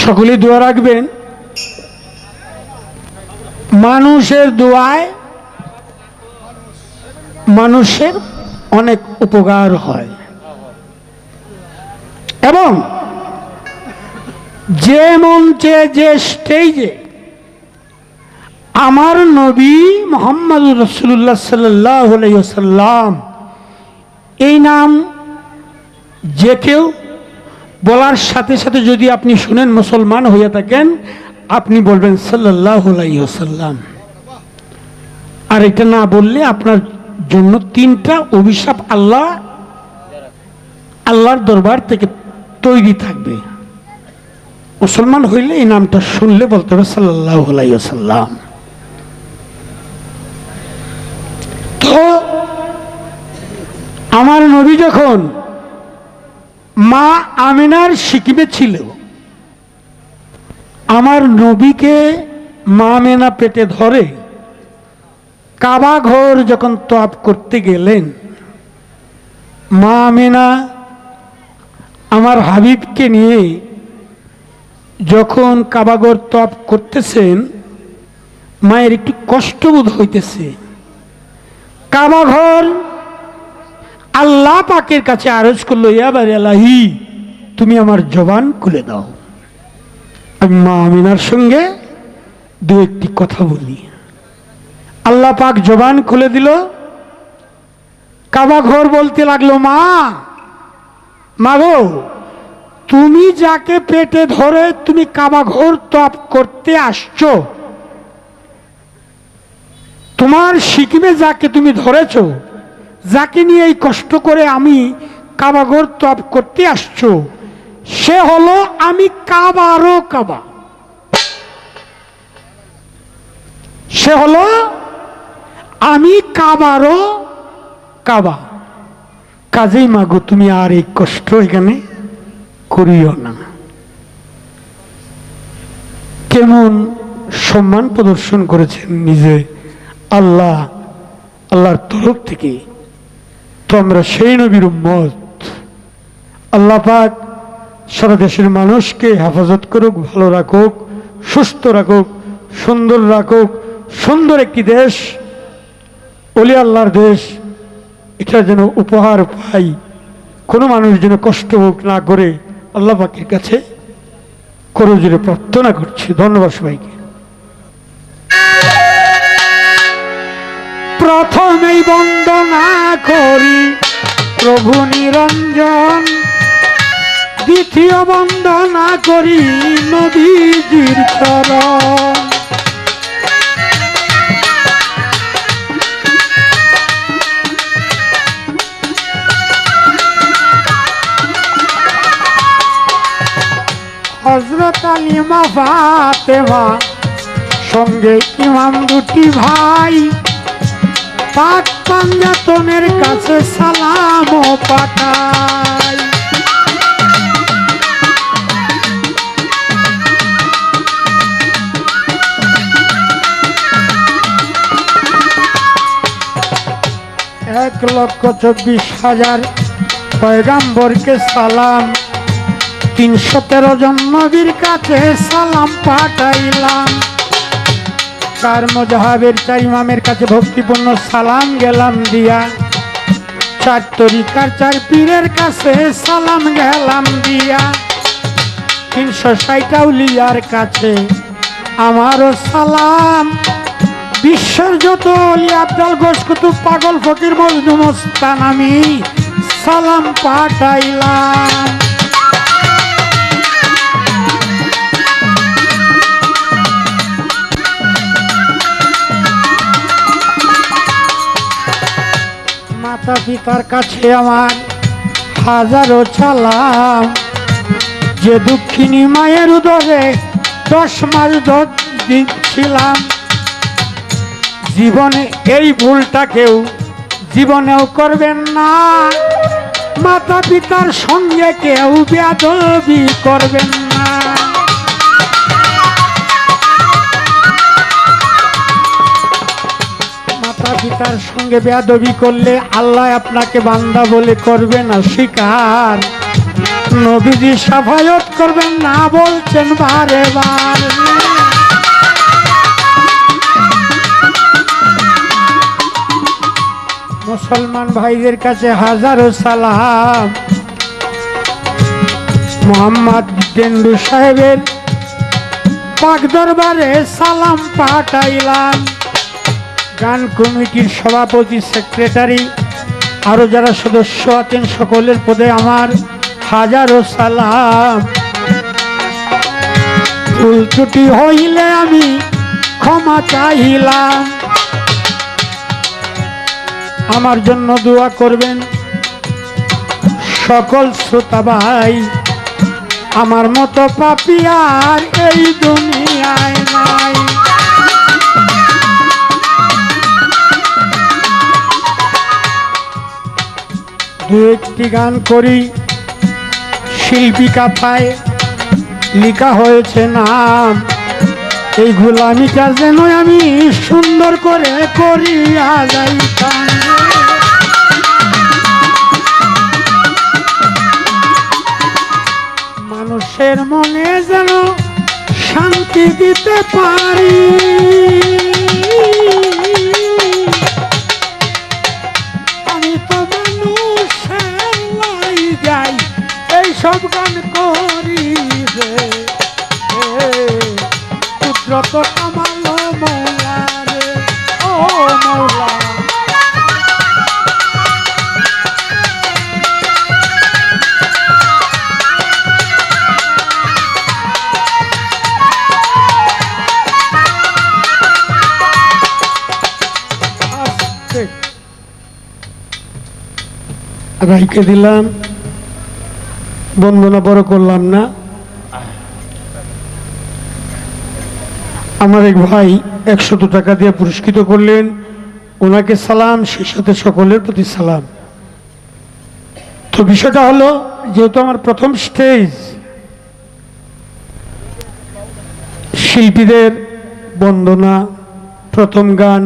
সকলে দোয়া রাখবেন। মানুষের দোয়ায় মানুষের অনেক উপকার হয় এবং যে মঞ্চে যে স্টেজে আমার নবী মুহাম্মদ রাসূলুল্লাহ সাল্লাল্লাহু আলাইহি ওয়াসাল্লাম এই নাম যে কেউ বলার সাথে সাথে যদি আপনি শুনেন মুসলমান হয়ে থাকেন, আপনি বলবেন সাল্লাল্লাহু আলাইহি ওয়াসাল্লাম। আর এটা না বললে আপনার জন্য 3টা অভিশাপ আল্লাহর দরবার থেকে তৈরি থাকবে। মুসলমান হইলে এই নামটা শুনলে বলতে হবে সাল্লাল্লাহু আলাইহি ওয়াসাল্লাম। তো আমার নবী যখন মা আমিনার সিকিমে ছিল, আমার নবীকে মা আমিনা পেটে ধরে কাবা ঘর যখন তওয়াফ করতে গেলেন, মা আমিনা আমার হাবিবকে নিয়ে যখন কাবা ঘর তওয়াফ করতেছেন, মায়ের একটু কষ্টবোধ হইতেছে। কাবা ঘর আল্লাহ পাকের কাছে আরজ করলো, ইয়া বারি আলাহি, তুমি আমার জবান খুলে দাও, আমি মা আমিনার সঙ্গে দু একটি কথা বলি। আল্লাহ পাক জবান খুলে দিল। কাবা ঘর বলতে লাগলো, মা গো, তুমি যাকে পেটে ধরে তুমি কাবা ঘর তওয়াফ করতে আসছো, তোমার সিকিমে যাকে তুমি ধরেছো, যাকে নিয়ে এই কষ্ট করে আমি কাবা ঘর তওয়াফ করতে আসছো, সে হলো আমি কাবারও কাবা, সে হলো আমি কাবারও কাবা। কাজেই মাগো, তুমি আর এই কষ্ট এখানে করিও না। কেমন সম্মান প্রদর্শন করেছেন নিজে আল্লাহর তরফ থেকে। তো আমরা সেই নবীর উম্মত। আল্লাহ পাক সারা দেশের মানুষকে হেফাজত করুক, ভালো রাখুক, সুস্থ রাখুক, সুন্দর রাখুক। সুন্দর একটি দেশ, ওলি আল্লাহর দেশ, এটা যেন উপহার পাই, কোনো মানুষ যেন কষ্ট ভোগ না করে আল্লাহ পাকের কাছে করজোড়ে প্রার্থনা করছি। ধন্যবাদ সবাইকে। প্রথমেই বন্দনা করি প্রভু নিরঞ্জন, দ্বিতীয় বন্দনা করি নবীজির চরণ। হযরত আলী মা ফাতেমা সঙ্গে ইমাম দুটি ভাই, পাক পাঞ্জাতনের কাছে সালাম পাঠাই। এক 1,24,000 পয়গাম্বরকে সালাম, 313 জন নবীর কাছে সালাম পাঠাইলাম। 4 মযহাবের 4 ইমামের কাছে ভক্তিপূর্ণ সালাম গেলাম দিয়া, 4 তরিকার 4 পীরের কাছে সালাম গেলাম দিয়া, 360 আউলিয়ার কাছে আমারও সালাম। বিশ্বের যত অলি আব্দাল গোস কুতুব পাগল ফকির মজনু মস্তান আমি সালাম পাঠাইলাম। মাতা পিতার কাছে আমার হাজারো সালাম, যে দুঃখিনী মায়ের উদরে 10 মাস দুধ দিচ্ছিলাম। জীবনে এই ভুলটা কেউ জীবনেও করবেন না, মাতা পিতার সঙ্গে কেউ বেয়াদবি করবেন না। মাতা পিতার সঙ্গে বেয়াদবি করলে আল্লাহ আপনাকে বান্দা বলে করবে না স্বীকার। নবীজি সাফায়াত করবেন না বলছেন বারে বারে। মুসলমান ভাইদের কাছে হাজারো সালাম। মোহাম্মদ টেন্ডু সাহেবের পাক দরবারে সালাম পাঠাইলাম। গান কমিটির সভাপতি, সেক্রেটারি, আরো যারা সদস্য আছেন সকলের পদে আমার হাজারো সালাম। ভুল ত্রুটি হইলে আমি ক্ষমা চাইলাম। আমার জন্য দোয়া করবেন সকল শ্রোতা ভাই। আমার মতো পাপী আর এই দুনিয়ায় নাই। দু একটি গান করি, শিল্পী কাথায় লেখা হয়েছে নাম। এই গোলামিটা যেন আমি সুন্দর করে করিয়া যাইতাম। মানুষের মনে যেন শান্তি দিতে পারি। আমি তো মানুষের লাই যাই এইসব গান করি রে। কুদরত কামালো মৌলা রে, ও মৌলা। রাইকে দিলাম, বন্দনা বড় করলাম না। আমার এক ভাই 100 টাকা দিয়ে পুরস্কৃত করলেন, ওনাকে সালাম, সেই সাথে সকলের প্রতি সালাম। তো বিষয়টা হলো, যেহেতু আমার প্রথম স্টেজ, শিল্পীদের বন্দনা, প্রথম গান